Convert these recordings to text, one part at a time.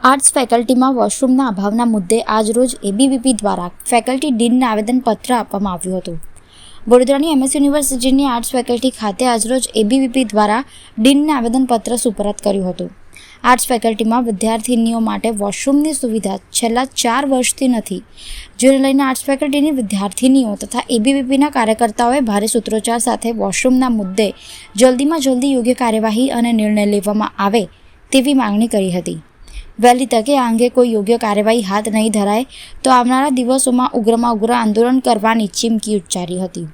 Arts ફેકલ્ટીમાં વોશરૂમના અભાવના મુદ્દે આજરોજ ABVP દ્વારા ફેકલ્ટી ડીનને આવેદનપત્ર આપવામાં આવ્યું હતું। વડોદરાની એમએસ યુનિવર્સિટીની આર્ટ્સ ફેકલ્ટી ખાતે આજરોજ એબીવીપી દ્વારા ડીનને આવેદનપત્ર સુપરત કર્યું હતું। આર્ટ્સ ફેકલ્ટીમાં વિદ્યાર્થીનીઓ માટે વોશરૂમની સુવિધા છેલ્લા 4 વર્ષથી નથી, જેને લઈને આર્ટ્સ ફેકલ્ટીની વિદ્યાર્થીનીઓ તથા એબીવીપીના કાર્યકર્તાઓએ ભારે સૂત્રોચ્ચાર સાથે વોશરૂમના મુદ્દે જલ્દીમાં જલ્દી યોગ્ય કાર્યવાહી અને નિર્ણય લેવામાં આવે તેવી માંગણી કરી હતી। વહેલી તકે આ અંગે કોઈ યોગ્ય કાર્યવાહી હાથ નહીં ધરાય તો આવનારા દિવસોમાં ઉગ્રમાં ઉગ્ર આંદોલન કરવાની ચીમકી ઉચ્ચારી હતી।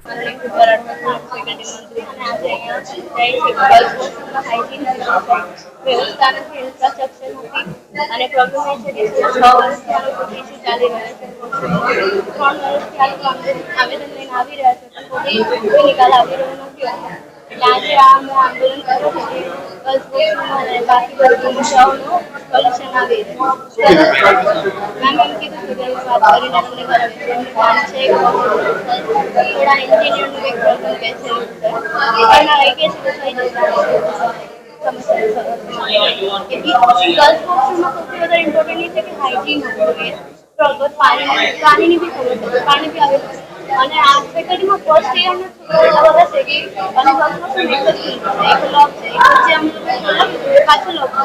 આજે આંદોલન બાકી બધી સમસ્યાઓનો સોલ્યુશન આવે મેમ એમ કીધું કે વાત કરીને તમને કામ છે થોડા એન્જિનિયરનું કંઈક પ્રોબ્લેમ કે છે એના લઈ કે છે થઈ જશે સમસ્યા ગર્લ્સ વોશરૂમમાં સૌથી વધારે ઇમ્પોર્ટન્ટ એ છે કે હાઇજીન હોવું જોઈએ, પ્રોપર પાણીની બી ખબર પડે, પાણી બી આવે અને આ ફેકલ્ટીમાં ફર્સ્ટ યરના છોકરાઓ બધા છે કે અને ગર્લ્સ વોશરૂમ એક જ ખુલ્લું છે, એક લોક છે, એક જે અમે લોકો પાછળ લોક છે,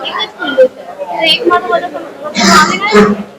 એક જ ખુલ્લું છે, તો એકમાં તો બધા આવે